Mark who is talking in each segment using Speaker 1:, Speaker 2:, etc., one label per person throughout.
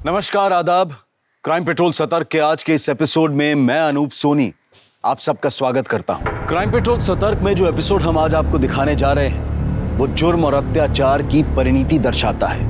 Speaker 1: नमस्कार, आदाब। Crime petrol सतर्क के आज के इस एपिसोड में मैं अनूप सोनी आप सबका स्वागत करता हूं। क्राइम पेट्रोल सतर्क में जो एपिसोड हम आज आपको दिखाने जा रहे हैं वो जुर्म और अत्याचार की परिणति दर्शाता है।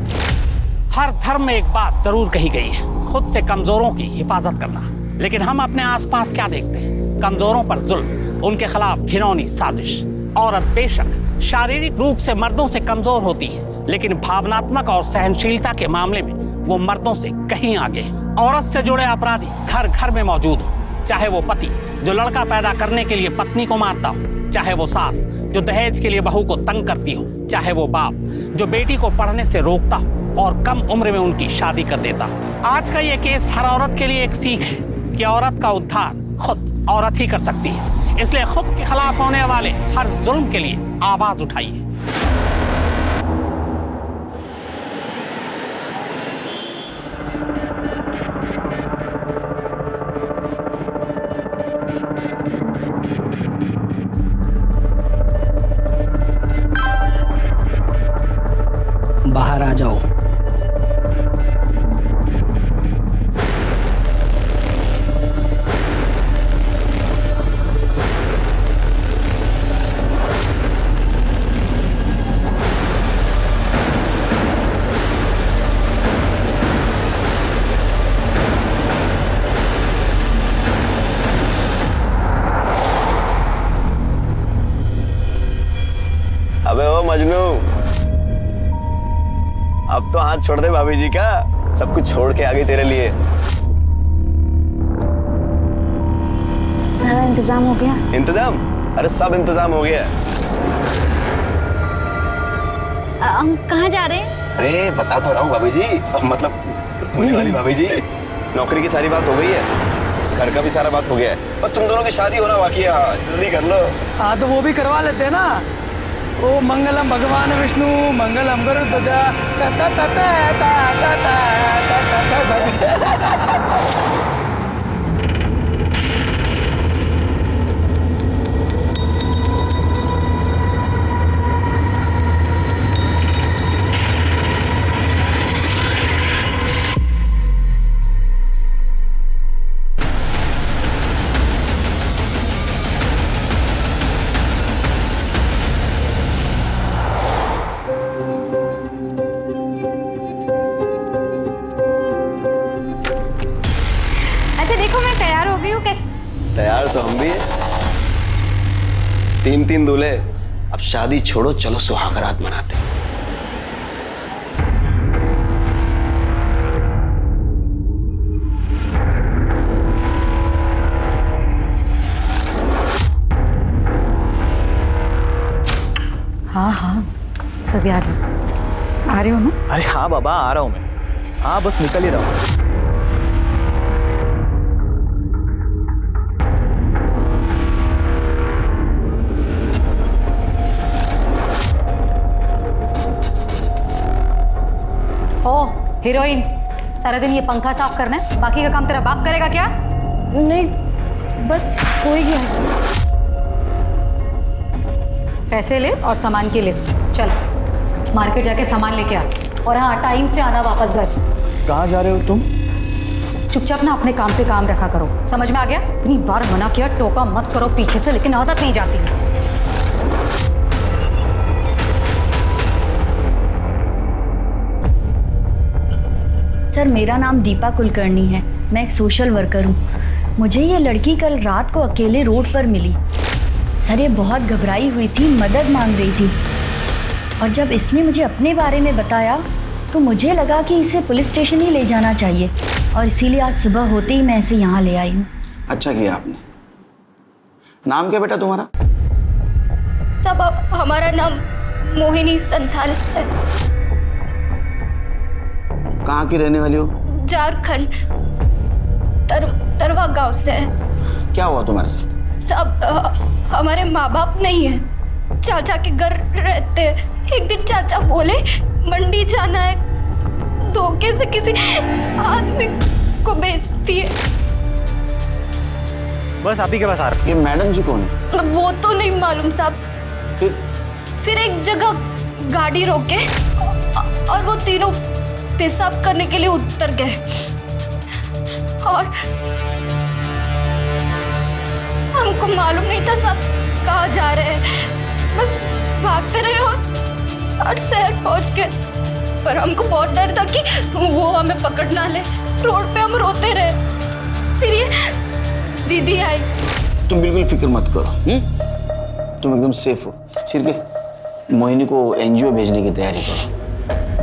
Speaker 2: हर धर्म में एक बात जरूर कही गई है, खुद से कमजोरों की हिफाजत करना। लेकिन हम अपने आसपास क्या देखते हैं? कमजोरों पर जुल्म, उनके खिलाफ घिनौनी साजिश। औरत बेशक शारीरिक रूप से मर्दों से कमजोर होती है, लेकिन भावनात्मक और सहनशीलता के मामले में वो मर्दों से कहीं आगे है। औरत से जुड़े अपराधी घर घर में मौजूद हो, चाहे वो पति जो लड़का पैदा करने के लिए पत्नी को मारता हो, चाहे वो सास जो दहेज के लिए बहू को तंग करती हो, चाहे वो बाप जो बेटी को पढ़ने से रोकता हो और कम उम्र में उनकी शादी कर देता हो। आज का ये केस हर औरत के लिए एक सीख है कि औरत का उद्धार खुद औरत ही कर सकती है। इसलिए खुद के खिलाफ होने वाले हर जुल्म के लिए आवाज उठाइए।
Speaker 3: बाहर आ जाओ।
Speaker 4: अबे ओ मजनू, अब तो हाथ छोड़ दे भाभी जी का। सब कुछ छोड़ के आ गई तेरे लिए।
Speaker 5: सारा इंतजाम हो गया?
Speaker 4: इंतजाम? अरे सब इंतजाम हो गया।
Speaker 5: हम कहाँ जा रहे हैं?
Speaker 4: अरे बता तो रहा हूँ भाभी जी, मतलब होने वाली भाभी जी। नौकरी की सारी बात हो गई है, घर का भी सारा बात हो गया है, बस तुम दोनों की शादी होना बाकी है। हाँ जल्दी कर लो।
Speaker 3: हाँ तो वो भी करवा लेते हैं ना। ओ मंगलम भगवान विष्णु मंगलम गरुड़ध्वजा।
Speaker 5: अच्छा देखो मैं तैयार हो गई हूँ। कैसे?
Speaker 4: तैयार तो हम भी हैं। 3-3 दूल्हे। अब शादी छोड़ो, चलो सुहागरात मनाते हैं।
Speaker 5: हाँ हाँ सब याद है। आ रहे हो ना?
Speaker 6: अरे हाँ बाबा, आ रहा हूँ मैं। हाँ बस निकल ही रहा हूँ।
Speaker 7: ओ हीरोइन, सारा दिन ये पंखा साफ करना है, बाकी का काम तेरा बाप करेगा क्या?
Speaker 5: नहीं बस हो ही गया।
Speaker 7: पैसे ले और सामान की लिस्ट। चल मार्केट जाके सामान लेके आ, और हाँ टाइम से आना वापस घर।
Speaker 6: कहाँ जा रहे हो तुम?
Speaker 7: चुपचाप ना अपने काम से काम रखा करो, समझ में आ गया? इतनी बार मना किया टोका मत करो पीछे से, लेकिन आदत नहीं जाती।
Speaker 5: सर मेरा नाम दीपा कुलकर्णी है, मैं एक सोशल वर्कर हूँ। मुझे ये लड़की कल रात को अकेले रोड पर मिली। सर ये बहुत घबराई हुई थी, मदद मांग रही थी, और जब इसने मुझे अपने बारे में बताया तो मुझे लगा कि इसे पुलिस स्टेशन ही ले जाना चाहिए, और इसीलिए आज सुबह होते ही मैं इसे यहाँ ले आई हूँ।
Speaker 4: अच्छा किया आपने। नाम क्या बेटा तुम्हारा?
Speaker 5: सब हमारा नाम मोहिनी संथाल है।
Speaker 4: कहाँ की रहने वाली हो?
Speaker 5: झारखंड तरवा गांव से है।
Speaker 4: क्या हुआ तुम्हारे साथ?
Speaker 5: सब हमारे माँ बाप नहीं है, चाचा के घर रहते हैं। एक दिन चाचा बोले मंडी जाना है, धोखे से किसी आदमी को बेचती है।
Speaker 6: बस आप ही के पास आ रहा
Speaker 4: ये मैडम जी कौन है?
Speaker 5: वो तो नहीं मालूम साहब।
Speaker 4: फिर
Speaker 5: एक जगह गाड़ी रोके और वो तीनों पेशाब करने के लिए उतर गए और हमको मालूम नहीं था साहब कहाँ जा रहे हैं। बस भागते रहे और शहर पहुंच गए, पर हमको बहुत डर था कि वो हमें पकड़ ना ले। रोड पे हम रोते रहे। फिर ये दीदी आई।
Speaker 8: तुम बिल्कुल फिक्र मत करो, तुम एकदम सेफ हो। शिरके, मोहिनी को एनजीओ भेजने की तैयारी करो।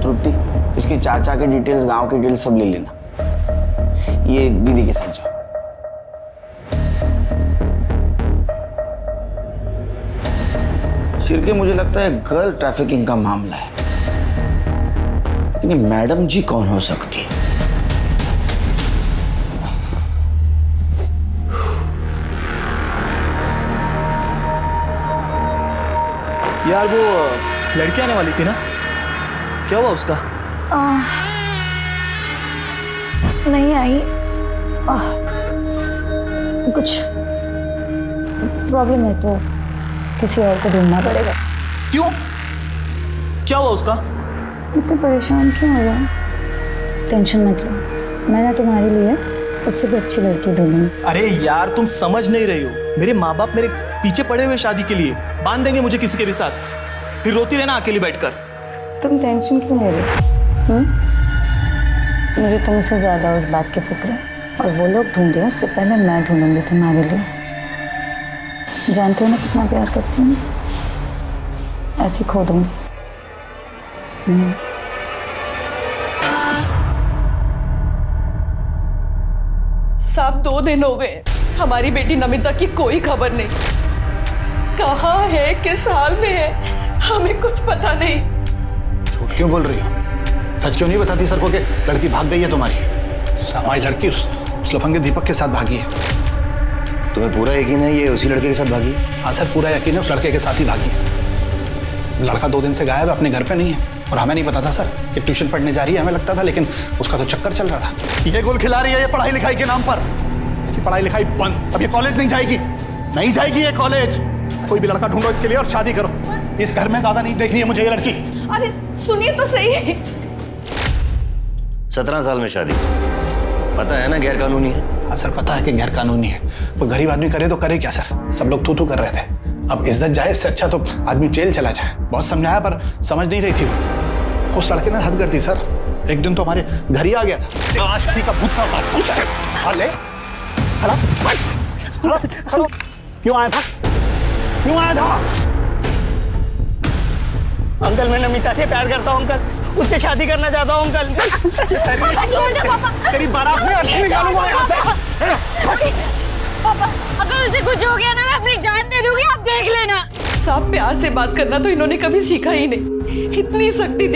Speaker 8: तृप्ति, इसके चाचा के डिटेल्स, गांव के डिटेल्स सब ले लेना। ये दीदी के साथ जाओ। शिरके, मुझे लगता है गर्ल ट्रैफिकिंग का मामला है, लेकिन मैडम जी कौन हो सकती है?
Speaker 6: यार वो लड़की आने वाली थी ना, क्या हुआ उसका?
Speaker 5: नहीं आई। कुछ प्रॉब्लम है तो किसी और को ढूंढना पड़ेगा।
Speaker 6: क्यों? क्या हुआ उसका?
Speaker 5: इतने परेशान क्यों हो रहे हैं? टेंशन मत लो, मैं ना तुम्हारे लिए उससे भी अच्छी लड़की ढूंढूंगी।
Speaker 6: अरे यार तुम समझ नहीं रही हो, मेरे माँ बाप मेरे पीछे पड़े हुए शादी के लिए, बांध देंगे मुझे किसी के भी साथ, फिर रोती रहना अकेली बैठकर।
Speaker 5: तुम टेंशन क्यों ले रहे हो? मुझे तुमसे ज्यादा उस बात की फिक्र है, और वो लोग ढूंढे उससे पहले मैं ढूंढूंगी तुम्हारे लिए। जानते हो ना कितना प्यार करती हूँ, ऐसे खो दूंगी।
Speaker 3: साहब 2 दिन हो गए, हमारी बेटी नमिता की कोई खबर नहीं। कहाँ है, किस हाल में है, हमें कुछ पता नहीं।
Speaker 9: झूठ क्यों बोल रही हो? सच क्यों नहीं बताती सर को कि लड़की भाग गई है तुम्हारी? हमारी लड़की उस लफंगे दीपक के साथ भागी है।
Speaker 4: तुम्हें पूरा यकीन है ये उसी लड़के के साथ भागी?
Speaker 9: हाँ सर, पूरा यकीन है उस लड़के के साथ ही भागी है। लड़का 2 दिन से गायब है, अपने घर पे नहीं है, और हमें नहीं पता था सर कि ट्यूशन पढ़ने जा रही है। हमें लगता था, लेकिन उसका तो चक्कर चल रहा था।
Speaker 10: ये गोल खिला रही है ये पढ़ाई लिखाई के नाम पर। इसकी पढ़ाई लिखाई बंद, अब ये कॉलेज नहीं जाएगी, नहीं जाएगी ये कॉलेज। कोई भी लड़का ढूंढो इसके लिए और शादी करो। इस घर में ज्यादा नहीं देखनी है मुझे ये लड़की।
Speaker 3: अरे सुनिए तो सही।
Speaker 4: 17 साल में शादी, पता है ना गैर कानूनी है।
Speaker 9: हाँ सर, पता है कि गैर कानूनी है, पर गरीब आदमी करे तो करे क्या सर? सब लोग तू कर रहे थे। अब इज्जत जाए, इससे अच्छा तो आदमी जेल चला जाए। बहुत समझाया पर समझ नहीं रही थी वो। उस लड़के ने हद कर दी सर। एक दिन तो हमारे घर ही आ गया था।
Speaker 10: आशिकी का भूत क्यों आया था? क्यों आया था?
Speaker 3: अंकल, मैं नमिता से प्यार करता हूँ अंकल, उससे शादी करना चाहता हूँ अंकल।
Speaker 10: छोड़ दे पापा। तेरी बारात में अर्थी निकालूंगा यहाँ से।
Speaker 5: पापा, अगर उसे कुछ हो गया ना, मैं अपनी जान दे दूंगी, आप देख लेना।
Speaker 3: साहब, प्यार से बात करना तो इन्होंने कभी सीखा ही नहीं। इतनी सख्ती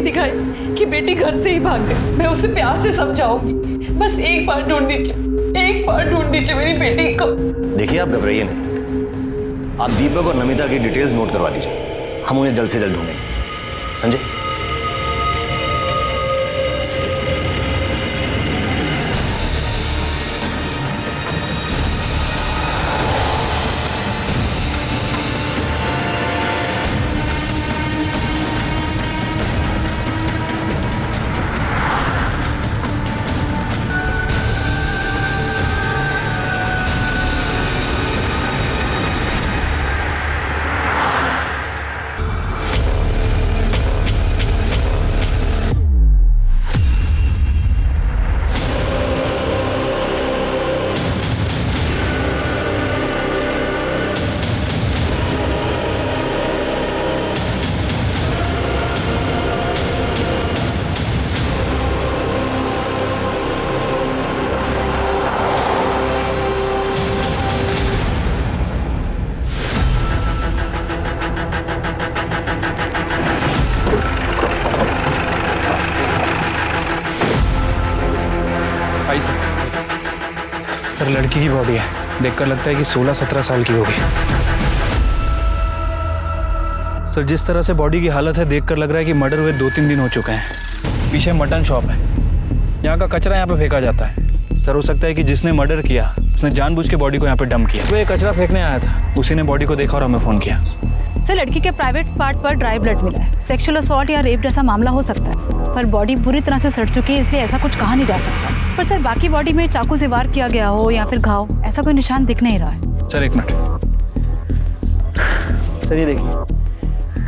Speaker 3: दिखाई कि बेटी घर से ही भाग गई। मैं उसे प्यार से समझाऊंगी, बस एक बार ढूंढ दीजिए मेरी बेटी को।
Speaker 4: देखिए आप घबराइए नहीं, आप दीपक और नमिता की डिटेल्स नोट करवा दीजिए, हम उन्हें जल्द से जल्द ढूंढेंगे। समझे?
Speaker 11: सर लड़की की बॉडी है, देखकर लगता है कि 16-17 साल की होगी। सर जिस तरह से बॉडी की हालत है देखकर लग रहा है कि मर्डर हुए 2-3 दिन हो चुके हैं। पीछे मटन शॉप है, यहाँ का कचरा यहाँ पे फेंका जाता है। सर हो सकता है कि जिसने मर्डर किया उसने जानबूझ के बॉडी को यहाँ पे डंप किया। वो ये कचरा फेंकने आया था, उसी ने बॉडी को देखा और हमें फ़ोन किया।
Speaker 7: सर लड़की के प्राइवेट पार्ट पर ड्राई ब्लड मिला है। सेक्सुअल असॉल्ट या रेप जैसा मामला हो सकता है, पर बॉडी पूरी तरह से सड़ चुकी है, इसलिए ऐसा कुछ कहा नहीं जा सकता। पर सर बाकी बॉडी में चाकू से वार किया गया हो या फिर घाव, ऐसा कोई निशान दिख नहीं रहा है।
Speaker 11: Sir 1 minute. सर ये देखिए,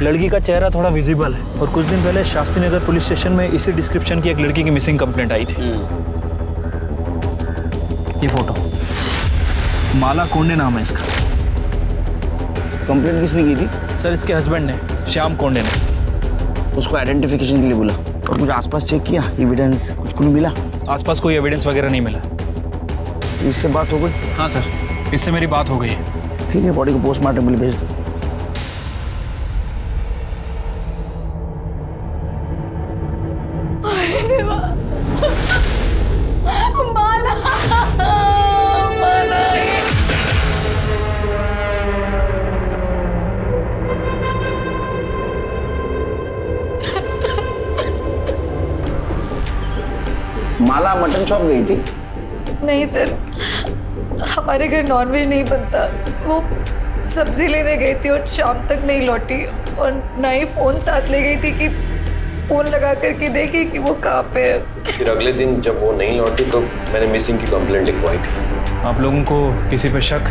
Speaker 11: लड़की का चेहरा थोड़ा विजिबल है और कुछ दिन पहले शास्त्री नगर पुलिस स्टेशन में इसी डिस्क्रिप्शन की एक लड़की की मिसिंग कंप्लेंट आई थी। ये फोटो, माला कोंडे नाम है इसका।
Speaker 8: कंप्लेंट किसने की थी?
Speaker 11: सर इसके हस्बैंड ने, श्याम कोंडे ने।
Speaker 8: उसको आइडेंटिफिकेशन के लिए बोला और कुछ आसपास चेक किया, एविडेंस कुछ मिला?
Speaker 11: आसपास कोई एविडेंस वगैरह नहीं मिला।
Speaker 8: इससे बात हो गई?
Speaker 11: हाँ सर, इससे मेरी बात हो गई है।
Speaker 8: ठीक है, बॉडी को पोस्टमार्टम के लिए भेज दो। माला मटन शॉप गई थी?
Speaker 3: नहीं सर, हमारे घर नॉनवेज नहीं बनता। वो सब्जी लेने गई थी और शाम तक नहीं लौटी, और ना ही फ़ोन साथ ले गई थी कि फ़ोन लगा करके देखी कि वो कहाँ पे है।
Speaker 12: फिर अगले दिन जब वो नहीं लौटी तो मैंने मिसिंग की कंप्लेंट लिखवाई थी।
Speaker 11: आप लोगों को किसी पे शक,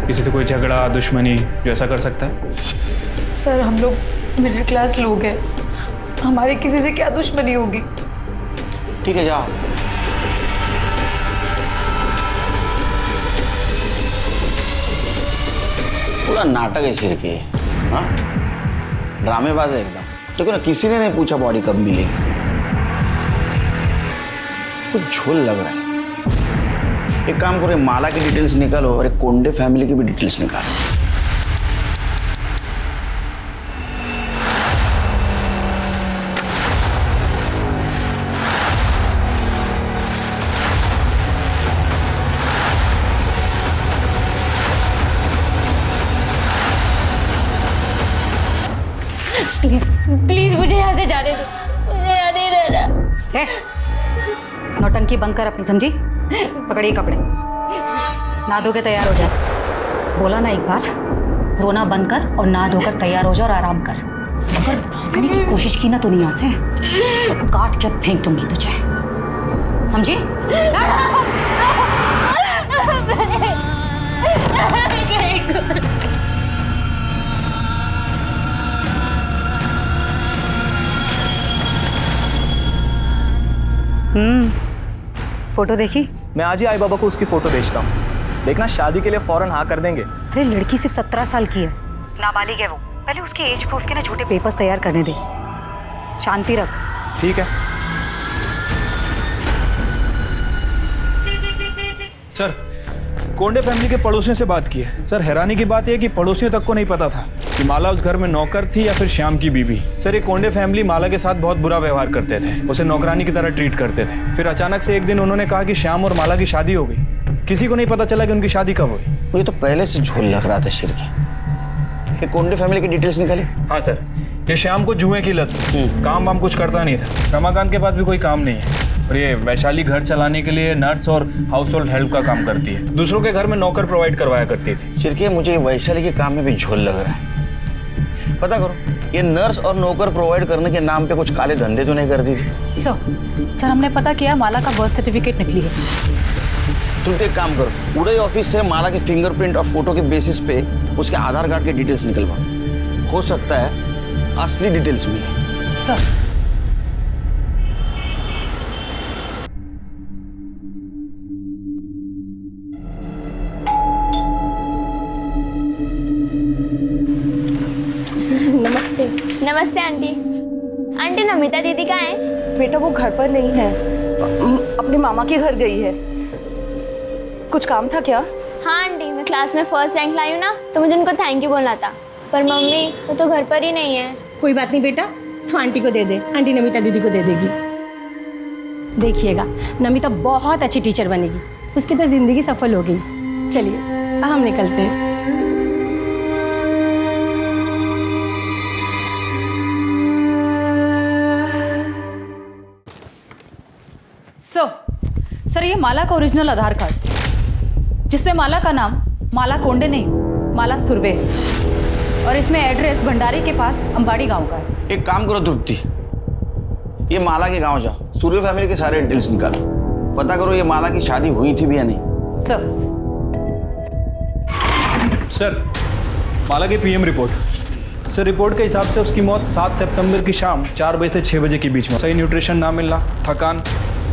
Speaker 11: किसी से कोई झगड़ा, दुश्मनी जो ऐसा कर सकता है?
Speaker 3: सर हम लोग मिडिल क्लास लोग हैं, हमारी किसी से क्या दुश्मनी होगी।
Speaker 8: ठीक है, जाओ। पूरा नाटक है सिर के। हाँ, ड्रामेबाज है एकदम। देखो ना, किसी ने नहीं पूछा बॉडी कब मिलेगी। कुछ झोल लग रहा है। एक काम करो, माला की डिटेल्स निकालो और एक कोंडे फैमिली की भी डिटेल्स निकालो।
Speaker 5: प्लीज मुझे यहाँ से जाने दो, मुझे यहाँ नहीं रहना।
Speaker 7: नौटंकी बंद कर अपनी, समझी? पकड़िए कपड़े, नहा धो के तैयार हो जाए। बोला ना एक बार, रोना बंद कर और नहा धोकर तैयार हो जा और आराम कर। अगर भागने की कोशिश की ना तो यहाँ से तो काट के फेंक दूंगी तुझे, समझी? फोटो देखी?
Speaker 6: मैं आज ही आई बाबा को उसकी फोटो भेजता हूँ। देखना, शादी के लिए फौरन हाँ कर देंगे।
Speaker 7: अरे लड़की सिर्फ 17 साल की है, नाबालिग है वो। पहले उसके एज प्रूफ के ना झूठे पेपर्स तैयार करने दे। शांति रख।
Speaker 6: ठीक है
Speaker 11: सर, कोंडे फैमिली के पड़ोसियों से बात की है। सर हैरानी की बात यह कि पड़ोसियों तक को नहीं पता था कि माला उस घर में नौकर थी या फिर श्याम की बीवी। सर ये कोंडे फैमिली माला के साथ बहुत बुरा व्यवहार करते थे, उसे नौकरानी की तरह ट्रीट करते थे। फिर अचानक से एक दिन उन्होंने कहा कि श्याम और माला की शादी हो गई। किसी को नहीं पता चला कि उनकी शादी कब हुई।
Speaker 8: मुझे तो पहले से झोल लग रहा था शिर की। ये कोंडे फैमिली की डिटेल्स निकाली?
Speaker 11: हाँ सर, ये श्याम को जुए की लत, काम वाम कुछ करता नहीं था। रमाकांत के पास भी कोई काम नहीं है और ये वैशाली घर चलाने के लिए नर्स और हाउस होल्ड हेल्प का काम करती है। दूसरों के घर में नौकर प्रोवाइड करवाया करती थी।
Speaker 8: चिरके, मुझे वैशाली के काम में भी झोल लग रहा है। पता करो, ये नर्स और नौकर प्रोवाइड करने के नाम पे कुछ काले धंधे तो नहीं करती थी?
Speaker 7: सर हमने पता किया, माला का बर्थ सर्टिफिकेट निकली है।
Speaker 8: तुम एक काम करो, उड़ई ऑफिस से माला के फिंगरप्रिंट और फोटो के बेसिस पे उसके आधार कार्ड के डिटेल्स निकलवा। हो सकता है असली डिटेल्स मिले।
Speaker 7: सर
Speaker 13: नमस्ते। नमस्ते आंटी। आंटी नमिता दीदी कहाँ है?
Speaker 3: बेटा वो घर पर नहीं है, अपने मामा के घर गई है। कुछ काम था क्या?
Speaker 13: हाँ आंटी, मैं क्लास में फर्स्ट रैंक लाई हूँ ना, तो मुझे उनको थैंक यू बोलना था। पर मम्मी वो तो घर पर ही नहीं है।
Speaker 14: कोई बात नहीं बेटा, तो आंटी को दे दे, आंटी नमिता दीदी को दे देगी। देखिएगा नमिता बहुत अच्छी टीचर बनेगी, उसकी तो जिंदगी सफल हो गई। चलिए हम निकलते हैं।
Speaker 7: सर ये माला का ओरिजिनल आधार कार्ड, जिसमें माला का नाम माला कोंडे नहीं, माला सुर्वे है। और इसमें एड्रेस भंडारी के पास अंबाड़ी गांव का है।
Speaker 8: एक काम करो तृप्ति, ये माला के गांव जाओ, सूर्य फैमिली के सारे डिटेल्स निकालो, पता करो ये माला की शादी हुई थी भी या नहीं।
Speaker 11: सर, माला की पीएम रिपोर्ट। सर, रिपोर्ट के हिसाब से उसकी मौत 7 सितंबर की शाम 4 बजे से 6 बजे के बीच में, सही न्यूट्रिशन ना मिलना, थकान,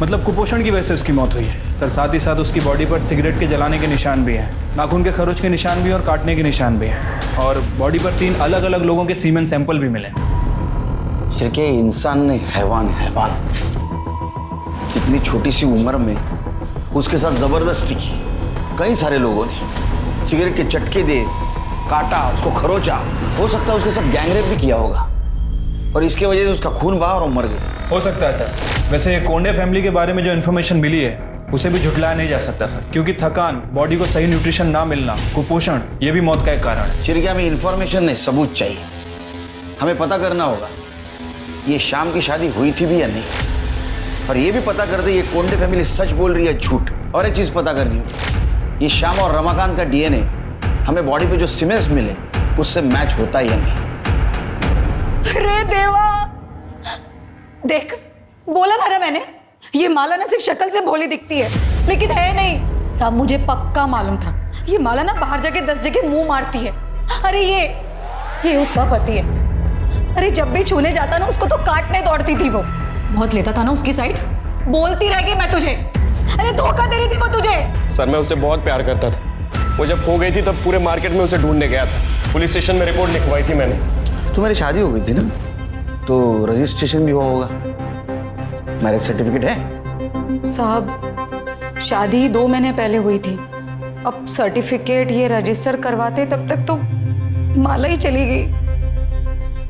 Speaker 11: मतलब कुपोषण की वजह से उसकी मौत हुई है। सर, साथ ही साथ उसकी बॉडी पर सिगरेट के जलाने के निशान भी हैं, नाखून के खरोच के निशान भी और काटने के निशान भी हैं, और बॉडी पर 3 अलग अलग लोगों के सीमेन सैंपल भी मिले।
Speaker 8: सिर्फ इंसान ने हैवान इतनी छोटी सी उम्र में उसके साथ जबरदस्ती की, कई सारे लोगों ने सिगरेट के चटके दे, काटा, उसको खरोचा, हो सकता है उसके साथ गैंगरेप भी किया होगा और इसके वजह से उसका खून बहा और मर गया।
Speaker 11: हो सकता है सर। वैसे कोंडे फैमिली के बारे में जो इन्फॉर्मेशन मिली है उसे भी झुठलाया नहीं जा सकता सर, क्योंकि थकान, बॉडी को सही न्यूट्रिशन ना मिलना, कुपोषण, ये भी मौत का एक कारण है।
Speaker 8: चिरकिया, हमें इन्फॉर्मेशन नहीं, सबूत चाहिए। हमें पता करना होगा ये शाम की शादी हुई थी भी या नहीं, और ये भी पता कर दे ये कोंडे फैमिली सच बोल रही है झूठ। और एक चीज पता करनी होगी, ये श्याम और रमाकांत का डीएनए हमें बॉडी पे जो सीमेंट्स मिले उससे मैच होता ही नहीं।
Speaker 7: अरे देवा, देख, बोला था ना मैंने, ये माला ना सिर्फ शक्ल से भोली दिखती है लेकिन है नहीं। साहब, मुझे पक्का मालूम था ये माला ना बाहर जाके 10 जगह मुंह मारती है। अरे ये उसका पति है। अरे जब भी छूने जाता ना उसको तो काटने दौड़ती थी वो। बहुत लेता था ना उसकी साइड, बोलती रह गई मैं तुझे। अरे धोखा दे रही थी वो तुझे।
Speaker 12: सर, मैं उससे बहुत प्यार करता था। वो जब खो गई थी तब पूरे मार्केट में उसे ढूंढने गया था। पुलिस स्टेशन में रिपोर्ट लिखवाई थी मैंने।
Speaker 8: तुम्हारी शादी हो गई थी ना, तो रजिस्ट्रेशन भी हुआ होगा, मैरिज सर्टिफिकेट है?
Speaker 3: साहब, शादी 2 महीने पहले हुई थी। अब सर्टिफिकेट ये रजिस्टर करवाते तब तक तो माला ही चली गई।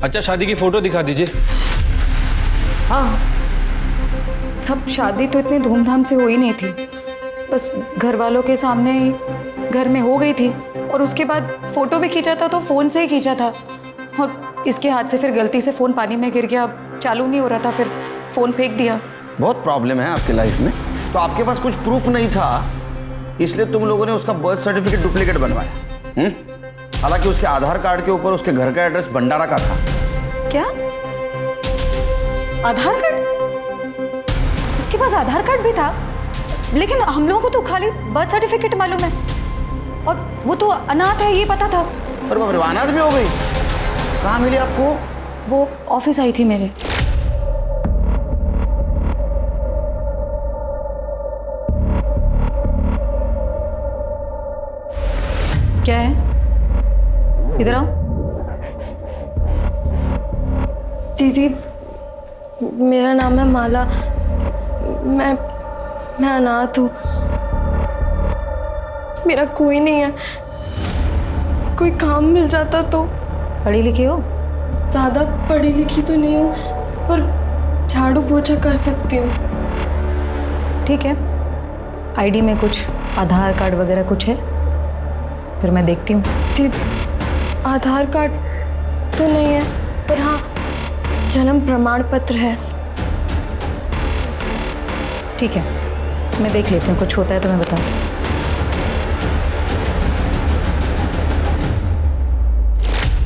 Speaker 11: अच्छा, शादी की फोटो दिखा दीजिए।
Speaker 3: हाँ, सब शादी तो इतनी धूमधाम से हो ही नहीं थी, बस घर वालों के सामने ही घर में हो गई थी। और उसके बाद फोटो भी खींचा था तो फोन से ही खींचा था, और इसके हाथ से फिर गलती से फोन पानी में गिर गया, चालू नहीं हो रहा था, फिर फोन फेंक दिया।
Speaker 8: बहुत प्रॉब्लम है आपकी लाइफ में, तो आपके पास कुछ प्रूफ नहीं था इसलिए तुम लोगों ने उसका बर्थ सर्टिफिकेट डुप्लीकेट बनवाया। हालांकि उसके आधार कार्ड के ऊपर उसके घर का एड्रेस भंडारा का था।
Speaker 3: क्या? आधार कार्ड? उसके पास आधार कार्ड भी था, लेकिन हम लोगों को तो खाली बर्थ सर्टिफिकेट मालूम है, और वो तो अनाथ है ये पता था।
Speaker 8: पर बाप रे, अनाथ भी हो गई? कहाँ मिली आपको?
Speaker 3: वो ऑफिस आई थी मेरे। क्या है? इधर आओ।
Speaker 15: दीदी, मेरा नाम है माला, मैं अनाथ हूँ, मेरा कोई नहीं है। कोई काम मिल जाता तो।
Speaker 3: पढ़ी लिखी हो?
Speaker 15: ज़्यादा पढ़ी लिखी तो नहीं हूँ, पर झाड़ू पोछा कर सकती हूँ।
Speaker 3: ठीक है, आईडी में कुछ आधार कार्ड वगैरह कुछ है? फिर मैं देखती हूँ।
Speaker 15: आधार कार्ड तो नहीं है, पर हाँ जन्म प्रमाण पत्र है।
Speaker 3: ठीक है, मैं देख लेती हूँ, कुछ होता है तो मैं बताऊँ।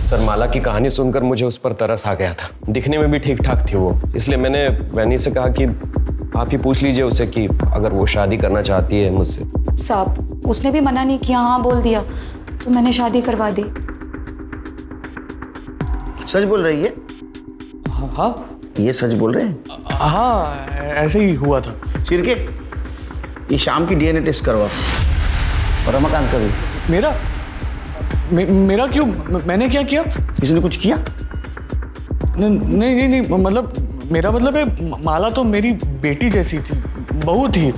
Speaker 12: सर, माला की कहानी सुनकर मुझे उस पर तरस आ गया था। दिखने में भी ठीक ठाक थी वो, इसलिए मैंने वैनी से कहा कि आप ही पूछ लीजिए उसे कि अगर वो शादी करना चाहती है मुझसे।
Speaker 3: साहब, उसने भी मना नहीं किया, हाँ बोल दिया, तो मैंने शादी करवा दी।
Speaker 8: सच बोल रही है?
Speaker 6: हाँ,
Speaker 8: ये सच बोल रहे हैं?
Speaker 6: हाँ, ऐसे ही हुआ था।
Speaker 8: चिरके, ये शाम की डीएनए टेस्ट करवा, और रमाकांत का भी।
Speaker 6: मेरा क्यों? मैंने क्या किया?
Speaker 8: इसने कुछ किया?
Speaker 6: नहीं, मतलब मेरा मतलब है माला तो मेरी बेटी जैसी थी, बहू थी।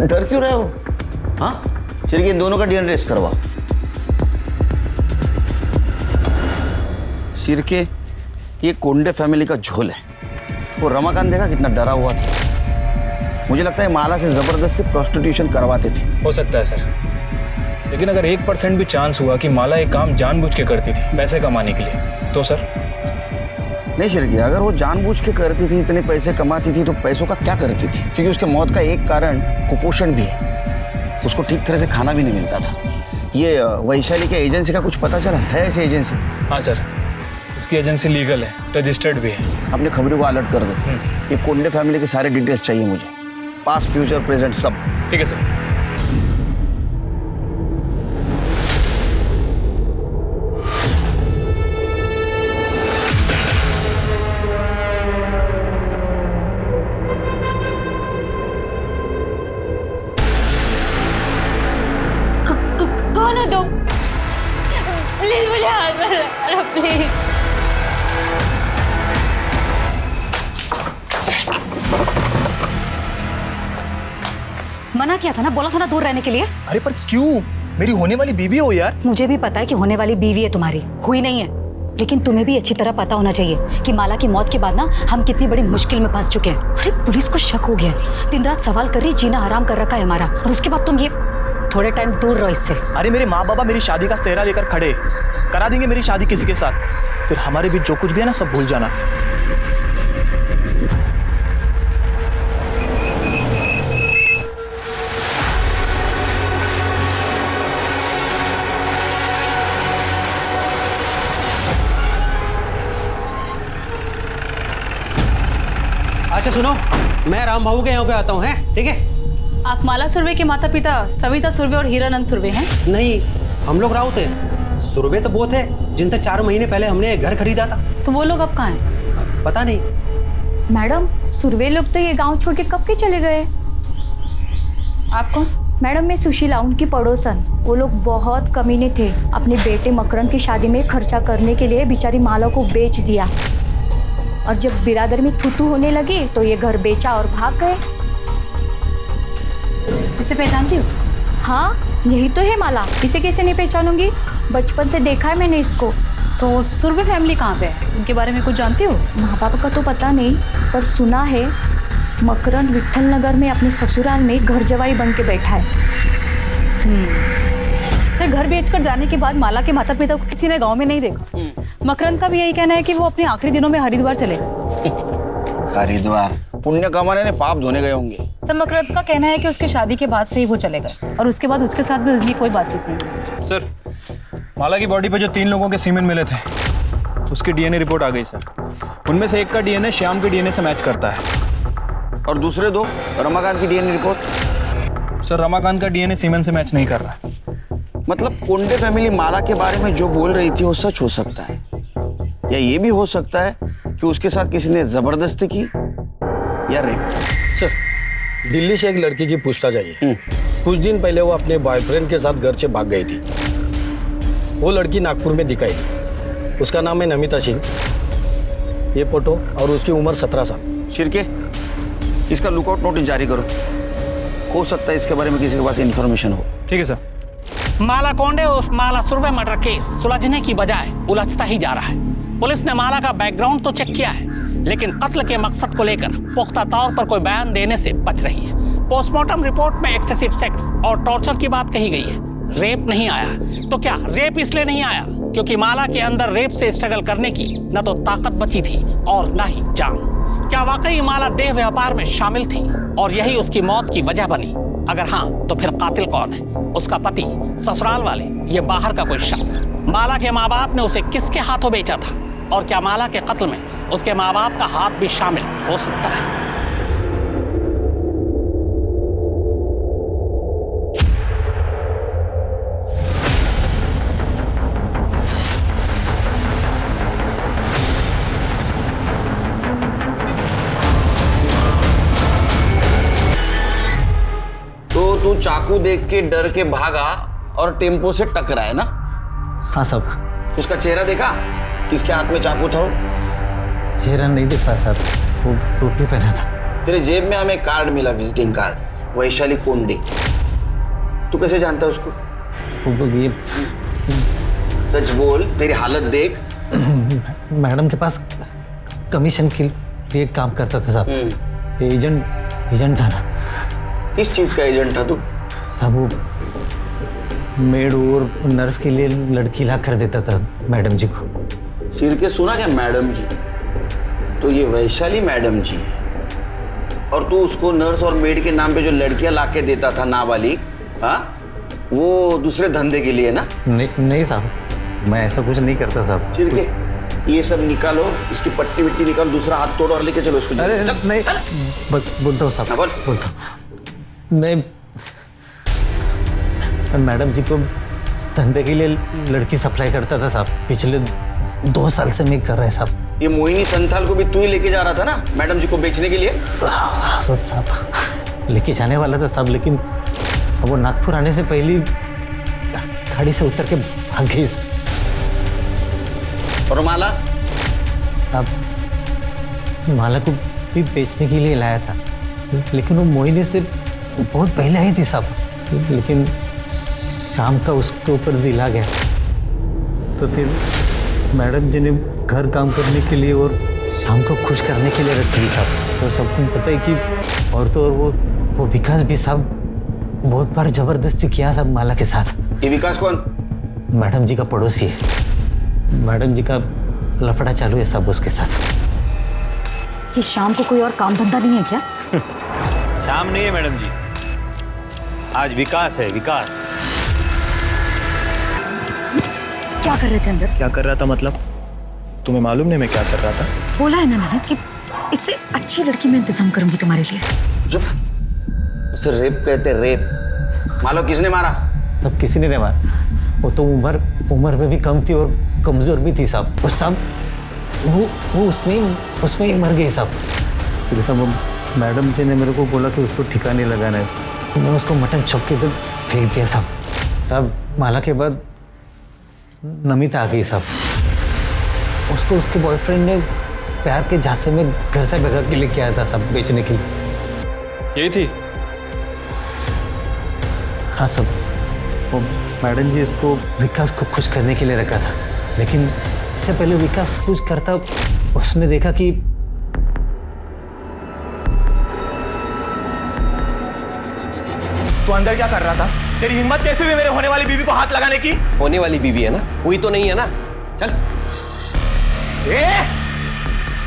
Speaker 8: डर क्यों रहे हो? हाँ, चिरके, इन दोनों का डीएनए टेस्ट करवा। चिरके, ये कोंडे फैमिली का झोल है। वो रमाकांत देखा कितना डरा हुआ था। मुझे लगता है माला से जबरदस्ती प्रोस्टिट्यूशन करवाते थे।
Speaker 11: हो सकता है सर, लेकिन अगर 1% भी चांस हुआ कि माला एक काम जानबूझ के करती थी पैसे कमाने के लिए, तो सर?
Speaker 8: नहीं शिरकी, अगर वो जानबूझ के करती थी, इतने पैसे कमाती थी, तो पैसों का क्या करती थी? क्योंकि उसके मौत का एक कारण कुपोषण भी है। उसको ठीक तरह से खाना भी नहीं मिलता था। ये वैशाली के एजेंसी का कुछ पता चला है? ऐसी एजेंसी?
Speaker 11: हाँ सर, उसकी एजेंसी लीगल है, रजिस्टर्ड भी है।
Speaker 8: अपने खबरों को अलर्ट कर दो। ये कोंडे फैमिली के सारे डिटेल्स चाहिए मुझे, पास्ट फ्यूचर प्रेजेंट सब।
Speaker 11: ठीक है सर।
Speaker 13: कौन हो तुम? प्लीज मुझे हाथ में लगा, प्लीज।
Speaker 7: मना किया था ना, बोला था ना दूर रहने के लिए।
Speaker 6: अरे पर क्यों? मेरी होने वाली बीवी हो यार।
Speaker 7: मुझे भी पता है कि होने वाली बीवी है तुम्हारी, हुई नहीं है, लेकिन तुम्हें भी अच्छी तरह पता होना चाहिए कि माला की मौत के बाद ना हम कितनी बड़ी मुश्किल में फंस चुके हैं। अरे पुलिस को शक हो गया है, दिन रात सवाल कर रही, जीना हराम कर रखा है हमारा, और उसके बाद तुम ये थोड़े टाइम दूर रहो इससे।
Speaker 6: अरे मेरे माँ बाबा मेरी शादी का सेहरा लेकर खड़े, करा देंगे मेरी शादी किसी के साथ, फिर हमारे बीच जो कुछ भी है ना सब भूल जाना।
Speaker 16: अच्छा सुनो, मैं राम बाबू के यहाँ पे आता हूँ, हैं? ठीक है?
Speaker 17: आप माला सुरवे के माता पिता सविता सुरवे और हीरानंद सुरवे हैं?
Speaker 16: नहीं, हम लोग राउत हैं। सुरवे तो वो थे जिनसे 4 महीने पहले हमने घर खरीदा था।
Speaker 17: तो वो लोग अब कहाँ हैं?
Speaker 16: पता नहीं।
Speaker 5: मैडम, सुरवे लोग तो ये गांव छोड़ के कब के चले गए?
Speaker 17: आप कौन?
Speaker 5: मैडम, मैं सुशीला, उनकी पड़ोसन। वो लोग बहुत कमीने थे, अपने बेटे मकरंद की शादी में खर्चा करने के लिए बेचारी माला को बेच दिया, और जब बिरादर में थूथू होने लगी तो ये घर बेचा और भाग गए।
Speaker 17: इसे पहचानती हो?
Speaker 5: हाँ, यही तो है माला। इसे कैसे नहीं पहचानूंगी? बचपन से देखा है मैंने इसको।
Speaker 17: तो सुरवे फैमिली कहाँ पे है? उनके बारे में कुछ जानती हो?
Speaker 5: माँ बाप का तो पता नहीं, पर सुना है मकरंद विट्ठल नगर में अपने ससुराल में घर जवाई बन के बैठा है।
Speaker 17: सर, घर बेचकर जाने के बाद माला के माता पिता को किसी ने गांव में नहीं देखा। मकरंद का भी यही कहना है कि वो अपने आखिरी दिनों में हरिद्वार चले गए।
Speaker 8: हरिद्वार पुण्य कमाने ने पाप धोने गए होंगे।
Speaker 17: सर, मकरंद का कहना है कि उसकी शादी के बाद से ही वो चले गए, और उसके बाद उसके साथ भी उसकी कोई बातचीत नहीं।
Speaker 11: सर, माला की बॉडी पे जो 3 लोगों के सीमेन मिले थे, उसकी डीएनए रिपोर्ट आ गई सर। उनमें से एक का डीएनए श्याम के डीएनए से मैच करता है।
Speaker 8: और दूसरे 2 रमाकांत की डीएनए रिपोर्ट?
Speaker 11: सर, रमाकांत का डीएनए सीमेन से मैच नहीं कर रहा है।
Speaker 8: मतलब कोंडे फैमिली माला के बारे में जो बोल रही थी वो सच हो सकता है, या ये भी हो सकता है कि उसके साथ किसी ने जबरदस्ती की या रेप।
Speaker 18: सर, दिल्ली से एक लड़की की पूछताछ आई है। कुछ दिन पहले वो अपने बॉयफ्रेंड के साथ घर से भाग गई थी। वो लड़की नागपुर में दिखाई दी। उसका नाम है नमिता सिंह। ये फोटो और उसकी उम्र 17 साल।
Speaker 8: शिरके, इसका लुकआउट नोटिस जारी करो, हो सकता है इसके बारे में किसी के पास इन्फॉर्मेशन हो।
Speaker 11: ठीक है सर।
Speaker 2: माला कोंडे उस माला सुरवे मर्डर केस सुलझने की बजाय उलझता ही जा रहा है। पुलिस ने माला का बैकग्राउंड तो चेक किया है, लेकिन कत्ल के मकसद को लेकर पुख्ता तौर पर कोई बयान देने से बच रही है। पोस्टमार्टम रिपोर्ट में एक्सेसिव सेक्स और टॉर्चर की बात कही गई है, रेप नहीं आया। तो क्या रेप इसलिए नहीं आया क्योंकि माला के अंदर रेप से स्ट्रगल करने की न तो ताकत बची थी और न ही जान? क्या वाकई माला देह व्यापार में शामिल थी और यही उसकी मौत की वजह बनी? अगर हाँ, तो फिर कातिल कौन है? उसका पति, ससुराल वाले, ये बाहर का कोई शख्स? माला के माँ बाप ने उसे किसके हाथों बेचा था? और क्या माला के कत्ल में उसके माँ बाप का हाथ भी शामिल हो सकता है?
Speaker 8: तो तू चाकू देख के डर के भागा और टेम्पो से टकरा है ना?
Speaker 18: हाँ साहब।
Speaker 8: उसका चेहरा देखा? किसके हाथ में चाकू था?
Speaker 18: चेहरा नहीं देख पाया साहब, वो टोपी पहना था।
Speaker 8: तेरे जेब में हमें कार्ड मिला, विजिटिंग कार्ड, वैशाली कोंडे। तू कैसे जानता है उसको?
Speaker 18: वो
Speaker 8: सच बोल, तेरी हालत देख।
Speaker 18: मैडम के पास कमीशन के लिए काम करता था साहब। एजेंट था ना।
Speaker 8: किस चीज का एजेंट था तू?
Speaker 18: साहब, वो मेड और नर्स के लिए लड़की ला कर देता था मैडम जी को।
Speaker 8: सिर के सुना क्या मैडम जी? तो ये वैशाली मैडम जी है, और तू उसको नर्स और मेड के नाम पे जो लड़कियां ला के देता था नाबालिग, हाँ? वो दूसरे धंधे के लिए ना?
Speaker 18: नहीं साहब, मैं ऐसा कुछ नहीं करता साहब।
Speaker 8: चिरके ये सब निकालो, इसकी पट्टी विट्टी निकालो, दूसरा हाथ तोड़ो और लेके चलो इसको।
Speaker 18: अरे नहीं, बोलता हूँ साहब, बोलता हूँ। मैं मैडम जी को धंधे के लिए लड़की सप्लाई करता था साहब। पिछले 2 साल से मैं कर रहा है साहब।
Speaker 8: ये मोहिनी संथाल को भी तू ही लेके जा रहा था ना मैडम जी को बेचने के लिए?
Speaker 18: हाँ साहब, लेके जाने वाला था साहब, लेकिन वो नागपुर आने से पहले गाड़ी से उतर के भाग गई।
Speaker 8: और माला?
Speaker 18: साहब, माला को भी बेचने के लिए लाया था, लेकिन वो मोहिनी से बहुत पहले आई थी साहब। लेकिन शाम का उसके ऊपर दिल आ गया, तो फिर मैडम जी ने घर काम करने के लिए और शाम को खुश करने के लिए रखी साहब। तो सबको पता है कि और तो और वो विकास भी साहब बहुत बार जबरदस्ती किया साहब माला के साथ।
Speaker 8: ये विकास कौन?
Speaker 18: मैडम जी का पड़ोसी है। मैडम जी का लफड़ा चालू है साहब उसके साथ।
Speaker 7: ये शाम को कोई और काम धंधा नहीं है क्या?
Speaker 11: शाम नहीं है मैडम जी, आज विकास है, विकास।
Speaker 7: क्या कर रहे थे अंदर?
Speaker 11: क्या कर रहा था मतलब? तुम्हें मालूम नहीं मैं क्या कर रहा था?
Speaker 7: बोला है ना मैंने कि इससे अच्छी लड़की मैं इंतजाम करूंगी तुम्हारे लिए।
Speaker 8: चुप, उसे रेप कहते, रेप। मालो किसने मारा?
Speaker 18: सब किसी ने नहीं मारा। वो तो उम्र में भी कम थी और कमजोर भी थी साहब। वो सब वो उसमें ही मर गई साहब। फिर साहब मैडम जी ने मेरे को बोला कि उसको ठिकाने लगाना है। मैं उसको मटन चौक के तरफ फेंक दिया साहब। साहब माला के बाद नमिता आ गई साहब। उसको उसके बॉयफ्रेंड ने प्यार के झांसे में घर से भगा के लेके आया था साहब बेचने के लिए।
Speaker 11: यही थी?
Speaker 18: हाँ साहब, वो मैडम जी इसको विकास को खुश करने के लिए रखा था, लेकिन इससे पहले विकास को खुश करता उसने देखा कि
Speaker 11: तू अंदर क्या कर रहा था? तेरी हिम्मत कैसे हुई मेरे होने वाली बीवी को हाथ लगाने की?
Speaker 12: होने वाली बीवी है ना, हुई तो नहीं है ना। चल।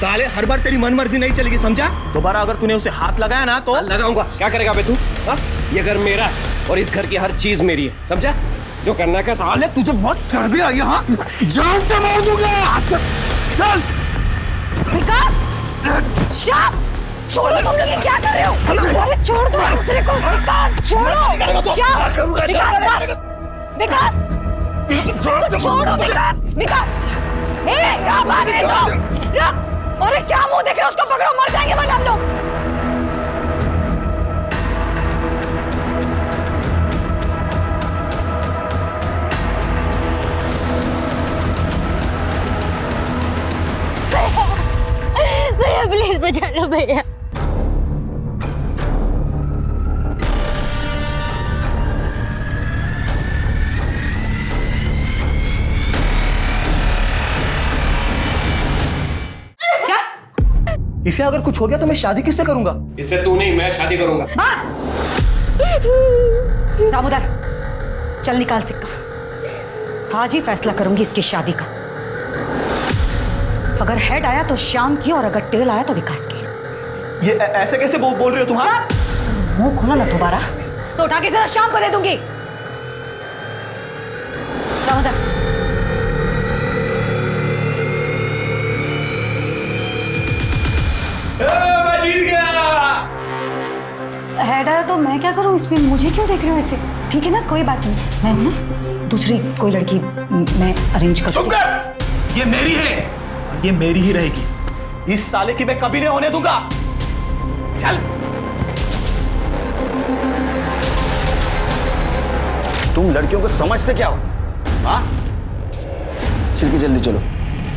Speaker 11: साले हर बार तेरी मन मर्जी नहीं चलेगी, समझा? दोबारा अगर तूने उसे हाथ लगाया ना तो
Speaker 12: लगाऊंगा। क्या करेगा बे तू? ये घर मेरा और इस घर की हर चीज मेरी है, समझा? जो करना कर।
Speaker 10: साले तुझे बहुत चर्बी आई है, हाँ? जान से मार दूंगा। चल।
Speaker 7: विकास! श्याम! छोड़ो, तुम लोग ये क्या कर रहे हो? अरे छोड़ दो दूसरे को। विकास छोड़ो। श्याम! विकास बस! विकास! छोड़ो विकास! विकास! क्या भाग रहे तुम? रुक! अरे क्या मुंह देख रहे हो? उसको पकड़ो, मर जाएंगे वरना हम लोग।
Speaker 13: भैया प्लीज बचा लो भैया।
Speaker 6: इसे अगर कुछ हो गया तो मैं शादी किससे करूंगा?
Speaker 12: इससे तू नहीं, मैं शादी करूंगा।
Speaker 7: बस! दामोदर, चल निकाल सिक्का। आज ही फैसला करूंगी इसकी शादी का। अगर हेड आया तो श्याम की और अगर टेल आया तो विकास की।
Speaker 6: ये ऐसे कैसे बोल रहे हो तुम?
Speaker 7: मुंह खोला ना दोबारा तो उठा के सीधा श्याम को दे दूंगी। दामोदर,
Speaker 11: मैं जीत गया।
Speaker 7: हेड आया तो मैं क्या करूं इसमें? मुझे क्यों देख रहे हो ऐसे? ठीक है ना, कोई बात नहीं। मैं ना दूसरी कोई लड़की मैं अरेंज कर।
Speaker 6: चुप कर! ये मेरी है, ये मेरी ही रहेगी। इस साले की मैं कभी नहीं होने दूंगा। चल।
Speaker 8: तुम लड़कियों को समझते क्या हो? हाँ? चल के जल्दी चलो,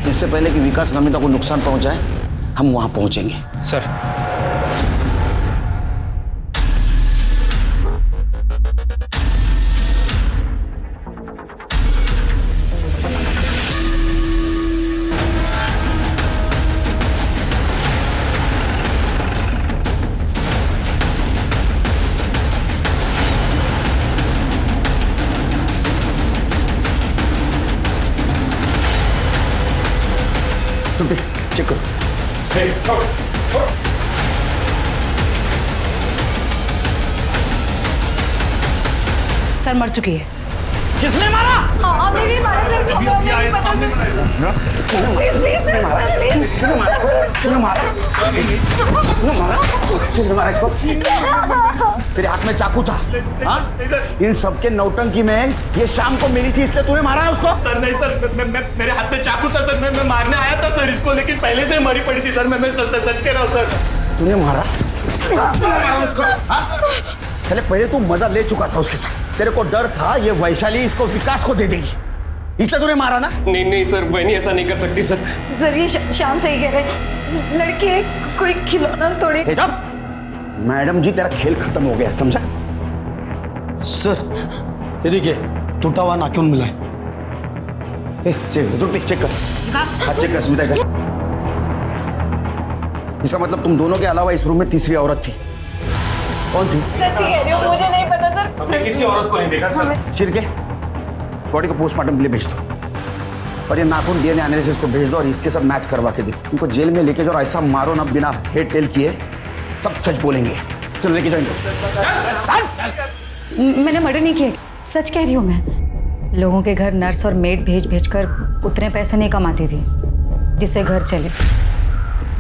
Speaker 8: इससे पहले कि विकास नमिता को नुकसान पहुंचाए हम वहां पहुंचेंगे।
Speaker 11: सर।
Speaker 8: चेक करो।
Speaker 17: सर मर चुकी है।
Speaker 10: किसने मारा?
Speaker 3: आपने नहीं मारा सर, हमें नहीं पता sir. Please please sir, please.
Speaker 10: किसने मारा इसको? तेरे हाथ में चाकू था, हाँ? इन सबके नौटंकी में ये शाम को मिली थी, इसलिए तूने मारा है उसको?
Speaker 6: सर नहीं सर, मेरे हाथ में चाकू था सर, मैं मारने आया था सर इसको, लेकिन पहले से मरी पड़ी थी सर। मैं सच कह रहा हूँ सर।
Speaker 10: तूने मारा? चले पहले तू मजा ले चुका था उसके साथ, तेरे को डर था ये वैशाली इसको विकास को दे देगी, इसलिए तूने मारा ना?
Speaker 12: नहीं सर, वैनी ऐसा नहीं कर सकती सर।
Speaker 3: सर ये शाम सही कह रहे, लड़की है, कोई खिलौना थोड़ी।
Speaker 10: मैडम जी तेरा खेल खत्म हो गया, समझा?
Speaker 18: सर ये देखिए टूटा हुआ नाखून मिला है।
Speaker 10: चेक कर, हाँ चेक कर स्मिता इधर। इसका मतलब तुम दोनों के अलावा इस रूम में तीसरी औरत थी। कौन थी?
Speaker 3: सच्ची कह रही हूँ, मुझे नहीं पता सर।
Speaker 11: हमने किसी औरत को नहीं देखा सर।
Speaker 10: छिड़के बॉडी को पोस्टमार्टम के लिए भेज दो, और ये नाखून डीएनए एनालिसिस को भेज दो और इसके सब मैच करवा के दे। उनको जेल में लेके जाओ और ऐसा मारो ना बिना हेड टेल किए, सब सच बोलेंगे। चल लेके जाओ इनको।
Speaker 7: मैंने मर्डर नहीं किया, सच कह रही हूँ मैं। लोगों के घर नर्स और मेड भेज कर उतने पैसे नहीं कमाती थी जिससे घर चले,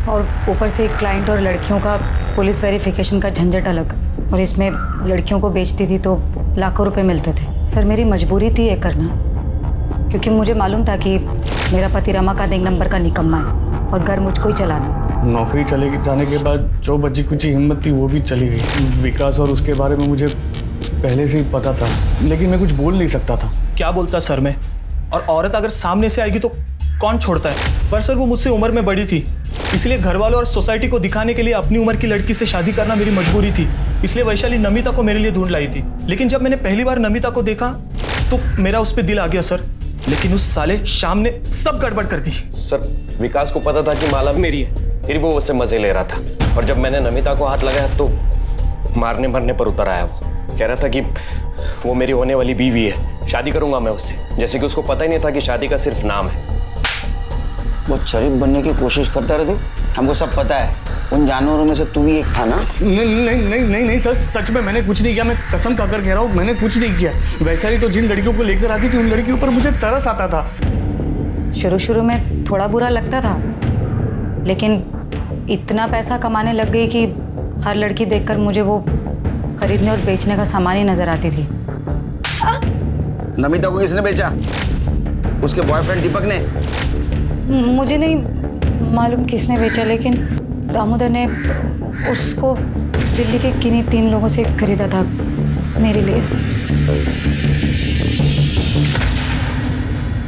Speaker 7: और ऊपर से क्लाइंट और लड़कियों का पुलिस वेरिफिकेशन का झंझट अलग, और इसमें लड़कियों को बेचती थी तो लाखों रुपए मिलते थे। सर मेरी मजबूरी थी ये करना, क्योंकि मुझे मालूम था कि मेरा पति रमाकांत एक नंबर का निकम्मा है और घर मुझको ही चलाना।
Speaker 6: नौकरी चले जाने के बाद जो बची कुची हिम्मत थी वो भी चली गई। विकास और उसके बारे में मुझे पहले से ही पता था, लेकिन मैं कुछ बोल नहीं सकता था। क्या बोलता सर मैं? और औरत अगर सामने से आएगी तो कौन छोड़ता है? पर सर वो मुझसे उम्र में बड़ी थी, इसलिए घर वालों और सोसाइटी को दिखाने के लिए अपनी उम्र की लड़की से शादी करना मेरी मजबूरी थी। इसलिए वैशाली नमिता को मेरे लिए ढूंढ लाई थी। लेकिन जब मैंने पहली बार नमिता को देखा तो मेरा उस पर दिल आ गया सर, लेकिन उस साले शाम ने सब गड़बड़ कर दी।
Speaker 12: सर विकास को पता था कि माला मेरी है, फिर वो उससे मजे ले रहा था, और जब मैंने नमिता को हाथ लगाया तो मारने मरने पर उतर आया। वो कह रहा था कि वो मेरी होने वाली बीवी है, शादी करूंगा मैं उससे, जैसे कि उसको पता ही नहीं था कि शादी का सिर्फ नाम है।
Speaker 8: बहुत शरीफ बनने की कोशिश करता रहे तू, हमको सब पता है। उन जानवरों में से तू भी एक था ना?
Speaker 6: नहीं सर, सच में मैंने कुछ नहीं किया। मैं कसम खाकर कह रहा हूँ, मैंने कुछ नहीं किया। वैशाली तो जिन लड़कियों को लेकर आती थी उन लड़कियों पर मुझे तरस आता था।
Speaker 7: शुरू में थोड़ा बुरा लगता था, लेकिन इतना पैसा कमाने लग गई कि हर लड़की देखकर मुझे वो खरीदने और बेचने का सामान ही नजर आती थी।
Speaker 8: नमिता को किसने बेचा? उसके बॉयफ्रेंड दीपक ने?
Speaker 7: मुझे नहीं मालूम किसने बेचा, लेकिन दामोदर ने उसको दिल्ली के किन्हीं 3 लोगों से खरीदा था मेरे लिए।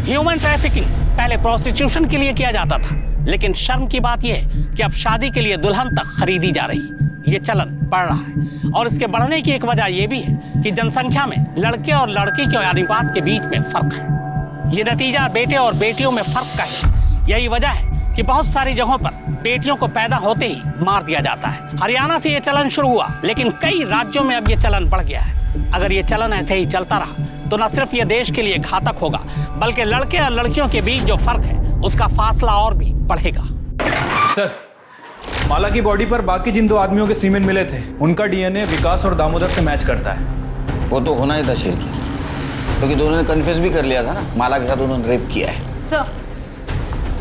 Speaker 2: ह्यूमन ट्रैफिकिंग पहले प्रोस्टिट्यूशन के लिए किया जाता था, लेकिन शर्म की बात यह है कि अब शादी के लिए दुल्हन तक खरीदी जा रही। ये चलन बढ़ रहा है, और इसके बढ़ने की एक वजह यह भी है कि जनसंख्या में लड़के और लड़की के अनुपात के बीच में फर्क है। ये नतीजा बेटे और बेटियों में फर्क का है। यही वजह है कि बहुत सारी जगहों पर बेटियों को पैदा होते ही मार दिया जाता है। हरियाणा से ये चलन शुरू हुआ, लेकिन कई राज्यों में अब ये चलन बढ़ गया है। अगर ये चलन ऐसे ही चलता रहा तो न सिर्फ ये देश के लिए घातक होगा, बल्कि लड़के और लड़कियों के बीच जो फर्क है उसका फासला और भी बढ़ेगा।
Speaker 11: सर माला की बॉडी पर बाकी जिन 2 आदमियों के सीमेंट मिले थे, उनका डीएनए विकास और दामोदर से मैच करता है।
Speaker 8: वो तो होना ही था शिरकी, क्योंकि दोनों ने कन्फेस भी कर लिया था ना, माला के साथ उन्होंने रेप किया है।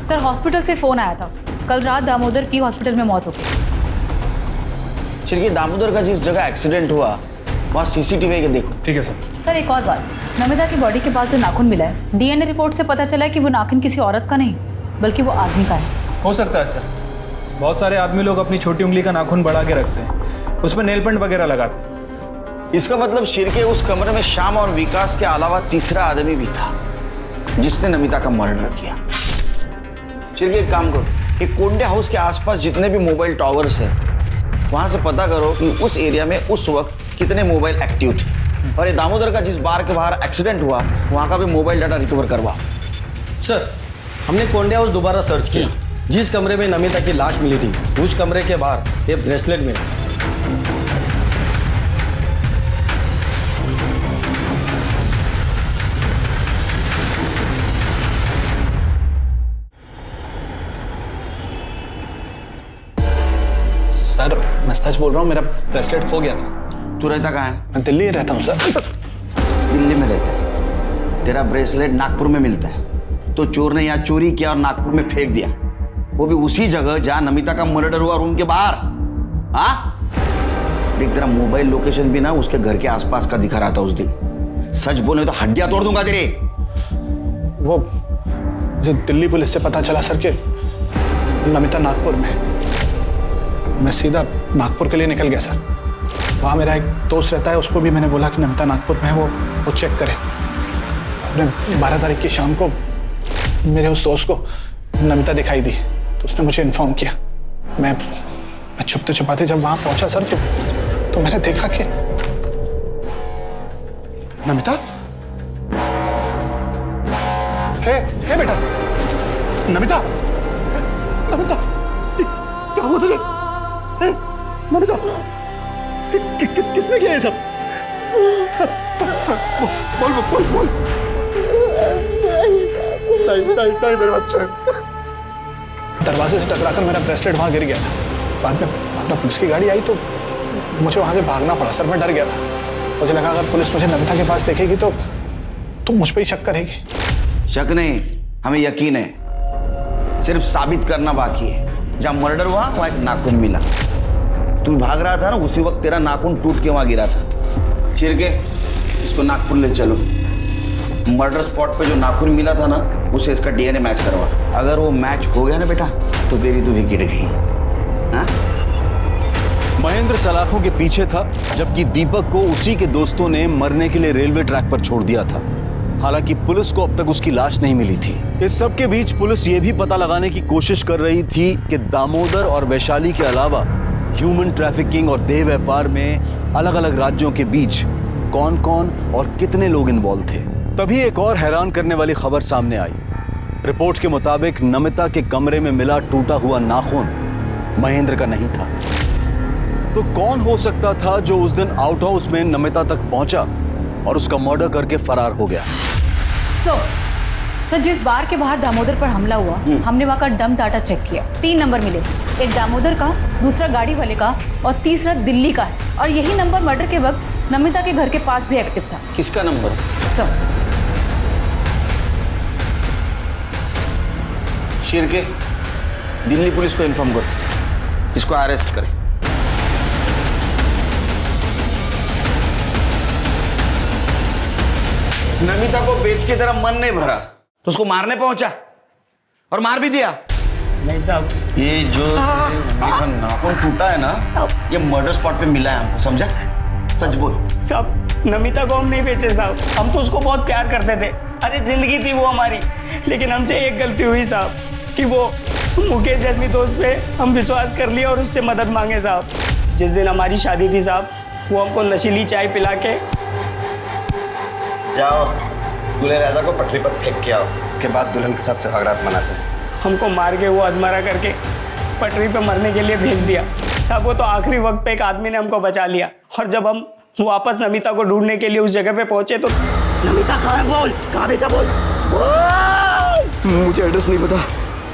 Speaker 17: सर हॉस्पिटल से फोन आया था, कल रात दामोदर की हॉस्पिटल में मौत हो गई।
Speaker 8: शिरकी दामोदर का जिस जगह एक्सीडेंट हुआ वहाँ सीसीटीवी के देखो।
Speaker 11: ठीक है सर।
Speaker 17: सर एक और बात, नमिता की बॉडी के पास जो नाखून मिला है, डीएनए रिपोर्ट से पता चला है कि वो नाखून किसी औरत का नहीं बल्कि वो आदमी का है।
Speaker 11: हो सकता है सर, बहुत सारे आदमी लोग अपनी छोटी उंगली का नाखून बढ़ा के रखते हैं, उसमें नेल पेंट वगैरह लगाते हैं।
Speaker 8: इसका मतलब शिरके उस कमरे में श्याम और विकास के अलावा तीसरा आदमी भी था जिसने नमिता का मर्डर किया। शिरके एक काम करो, एक कोंडे हाउस के आसपास जितने भी मोबाइल टावर्स हैं वहां से पता करो कि उस एरिया में उस वक्त कितने मोबाइल एक्टिव थे, और ये दामोदर का जिस बार के बाहर एक्सीडेंट हुआ वहां का भी मोबाइल डाटा रिकवर करवाओ।
Speaker 18: सर हमने कोंडे हाउस दोबारा सर्च किया, जिस कमरे में नमिता की लाश मिली थी उस कमरे के बाहर एक ब्रेसलेट मिला।
Speaker 9: सर मैं सच बोल रहा हूँ, मेरा ब्रेसलेट खो गया था।
Speaker 8: तू रहता कहाँ है?
Speaker 9: मैं दिल्ली रहता हूँ सर।
Speaker 8: दिल्ली में रहता है, तेरा ब्रेसलेट नागपुर में मिलता है, तो चोर ने यहाँ चोरी किया और नागपुर में फेंक दिया, वो भी उसी जगह जहां नमिता का मर्डर हुआ, रूम के बाहर। हाँ देख, तेरा मोबाइल लोकेशन भी ना उसके घर के आसपास का दिखा रहा था उस दिन। सच बोले तो हड्डियां तोड़ दूंगा तेरे।
Speaker 9: वो मुझे दिल्ली पुलिस से पता चला सर कि नमिता नागपुर में। मैं सीधा नागपुर के लिए निकल गया सर। वहाँ मेरा एक दोस्त रहता है, उसको भी मैंने बोला कि नमिता नागपुर में है, वो चेक करे। अपने 12 तारीख की शाम को मेरे उस दोस्त को नमिता दिखाई दी, तो उसने मुझे इन्फॉर्म किया। मैं छुपते छुपाते जब वहाँ पहुँचा सर, तो मैंने देखा कि नमिता, हे बेटा, नमिता, नमिता, क्या हुआ तुझे? नमिता, किसने किया ये सब? बोल। नहीं मेरे बच्चे। दरवाजे से टकराकर मेरा ब्रेसलेट वहां गिर गया था। बाद में पुलिस की गाड़ी आई तो मुझे वहां से भागना पड़ा सर। मैं डर गया था, मुझे लगा अगर पुलिस मुझे नमिता के पास देखेगी तो मुझ पर ही शक करेगी।
Speaker 8: शक नहीं, हमें यकीन है, सिर्फ साबित करना बाकी है। जहां मर्डर हुआ वहां एक नाखून मिला, तू भाग रहा था ना, उसी वक्त तेरा नाखून टूट के वहां गिरा था। चिर के इसको नागपुर ले चलो, मर्डर स्पॉट पे जो नाखून मिला था ना, उसे इसका डीएनए मैच करवा। अगर वो मैच हो गया ना बेटा, तो तेरी तो विकेट गई। हाँ?
Speaker 1: महेंद्र सलाखों के पीछे था, जबकि दीपक को उसी के दोस्तों ने मरने के लिए रेलवे ट्रैक पर छोड़ दिया था। हालांकि पुलिस को अब तक उसकी लाश नहीं मिली थी। इस सब के बीच पुलिस ये भी पता लगाने की कोशिश कर रही थी कि दामोदर और वैशाली के अलावा ह्यूमन ट्रैफिकिंग और देह व्यापार में अलग अलग राज्यों के बीच कौन कौन और कितने लोग इन्वॉल्व थे। तभी एक और हैरान करने वाली खबर सामने आई। रिपोर्ट के मुताबिक नमिता के कमरे में मिला टूटा हुआ नाखून महेंद्र का नहीं था। तो कौन हो सकता था जो उस दिन आउट हाउस में नमिता तक पहुंचा और उसका मर्डर करके फरार हो गया?
Speaker 17: सर जिस बार के बाहर दामोदर पर हमला हुआ, हमने वहाँ का डम डाटा चेक किया। 3 नंबर मिले, एक दामोदर का, दूसरा गाड़ी वाले का और तीसरा दिल्ली का है। और यही नंबर मर्डर के वक्त नमिता के घर के पास भी एक्टिव था।
Speaker 8: किसका number?
Speaker 17: Sir
Speaker 8: Shirke, Delhi police को इन्फॉर्म करो, इसको अरेस्ट करें। नमिता को बेच के तेरा मन नहीं भरा तो उसको मारने पहुंचा और मार भी दिया?
Speaker 6: नहीं साहब,
Speaker 8: ये जो नाखून टूटा है ना, ये मर्डर स्पॉट पे मिला है हमको, समझा? सच बोल।
Speaker 6: साहब नमिता को हम नहीं बेचे साहब, हम तो उसको बहुत प्यार करते थे। अरे जिंदगी थी वो हमारी, लेकिन हमसे एक गलती हुई साहब कि वो मुकेश जैसी दोस्त पे हम विश्वास कर लिया और उससे मदद मांगे साहब। जिस दिन हमारी शादी थी साहब, वो हमको नशीली चाय पिला के,
Speaker 4: जाओ दूल्हे राजा को पटरी पर फेंक के आओ, इसके बाद दुल्हन के साथ सुहागरात मनाते हैं।
Speaker 6: हमको मार के वो अधमरा करके पटरी पे मरने के लिए भेज दिया साहब। वो तो आखिरी वक्त पे एक आदमी ने हमको बचा लिया, और जब हम वापस नमिता को ढूंढने के लिए उस जगह पे पहुंचे तो नमिता कहाँ है? बोल, कहाँ बेचा? बोल।
Speaker 4: मुझे एड्रेस नहीं पता,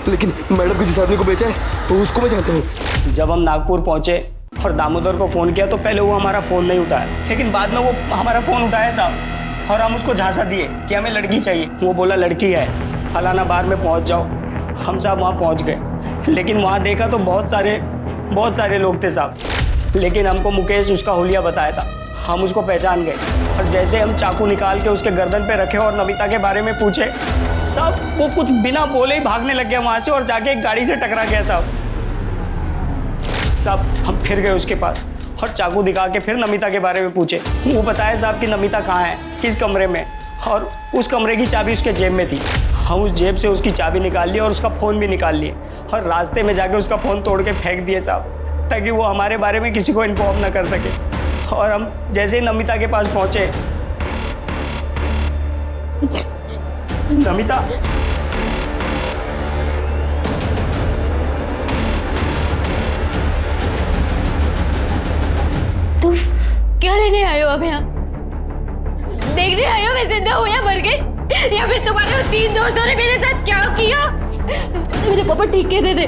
Speaker 4: लेकिन मैडम को जिस आदमी को बेचा है तो उसको मैं जानता हूँ।
Speaker 6: जब हम नागपुर पहुंचे और दामोदर को फ़ोन किया तो पहले वो हमारा फ़ोन नहीं उठाया, लेकिन बाद में वो हमारा फ़ोन उठाया साहब, और हम उसको झांसा दिए कि हमें लड़की चाहिए। वो बोला लड़की है, फलाना बार में पहुंच जाओ। हम साहब वहाँ पहुँच गए, लेकिन वहाँ देखा तो बहुत सारे लोग थे साहब, लेकिन हमको मुकेश उसका हुलिया बताया था, हम उसको पहचान गए। और जैसे हम चाकू निकाल के उसके गर्दन पे रखे और नमिता के बारे में पूछे, सब वो कुछ बिना बोले ही भागने लग गया वहाँ से और जाके एक गाड़ी से टकरा गया साहब। हम फिर गए उसके पास और चाकू दिखा के फिर नमिता के बारे में पूछे। वो बताया साहब कि नमिता कहाँ है, किस कमरे में, और उस कमरे की चाबी उसके जेब में थी। हम उस जेब से उसकी चाबी निकाल ली और उसका फ़ोन भी निकाल लिए, और रास्ते में जाके उसका फ़ोन तोड़ के फेंक दिए साहब, ताकि वो हमारे बारे में किसी को इन्फॉर्म ना कर सके। और हम जैसे ही नमिता के पास पहुँचे, नमिता
Speaker 13: तुम क्या लेने आए हो अब यहाँ? देखने आए हो मैं जिंदा हूँ या मर गई? या फिर तुम्हारे 3 दोस्तों ने मेरे साथ क्या किया? मेरे पापा ठीक कहते थे,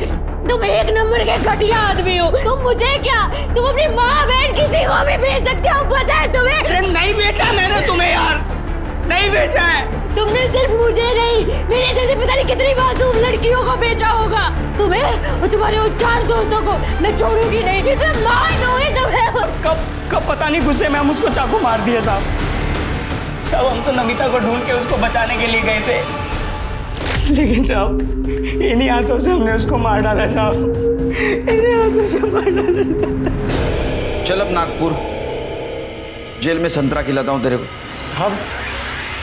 Speaker 13: तुम 1 नंबर के घटिया आदमी हो। तुम मुझे क्या, तुम अपनी माँ बहन किसी को भी भेज सकते हो, पता है तुम्हें?
Speaker 6: अरे नहीं बेचा मैंने तुम्हें यार,
Speaker 13: नहीं बेचा है। तुमने सिर्फ मुझे नहीं, मेरे जैसे पता नहीं कितनी मासूम लड़कियों को बेचा होगा। तुम्हें और तुम्हारे उन 4 दोस्तों को मैं छोड़ूंगी नहीं, मैं मार दूंगी तुम्हें।
Speaker 6: कब पता नहीं गुस्से में हम उसको चाकू मार दिए साहब। हम तो नमिता को ढूंढ के उसको बचाने के लिए गए थे, लेकिन साहब इन्हीं हाथों से हमने उसको मार डाला साहब, इन्हीं हाथों से मार डाला।
Speaker 10: चल अब नागपुर जेल में संतरा खिलाता हूँ तेरे को।
Speaker 2: साहब,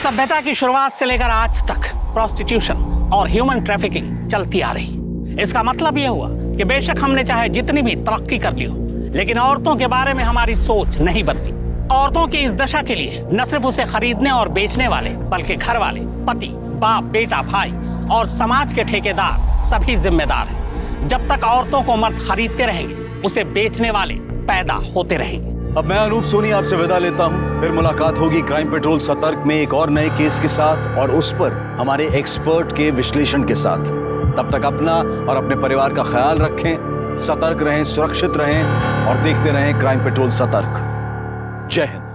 Speaker 2: सभ्यता की शुरुआत से लेकर आज तक प्रोस्टिट्यूशन और ह्यूमन ट्रैफिकिंग चलती आ रही। इसका मतलब यह हुआ कि बेशक हमने चाहे जितनी भी तरक्की कर ली हो, लेकिन औरतों के बारे में हमारी सोच नहीं बदली। औरतों की इस दशा के लिए न सिर्फ उसे खरीदने और बेचने वाले, बल्कि घर वाले, पति, बाप, बेटा, भाई और समाज के ठेकेदार सभी जिम्मेदार हैं। जब तक औरतों को मर्द खरीदते रहेंगे, उसे बेचने वाले पैदा होते रहेंगे।
Speaker 1: अब मैं अनूप सोनी आपसे विदा लेता हूं। फिर मुलाकात होगी क्राइम पेट्रोल सतर्क में एक और नए केस के साथ और उस पर हमारे एक्सपर्ट के विश्लेषण के साथ। तब तक अपना और अपने परिवार का ख्याल रखें, सतर्क रहें, सुरक्षित रहें और देखते रहें क्राइम पेट्रोल सतर्क। जय हिंद।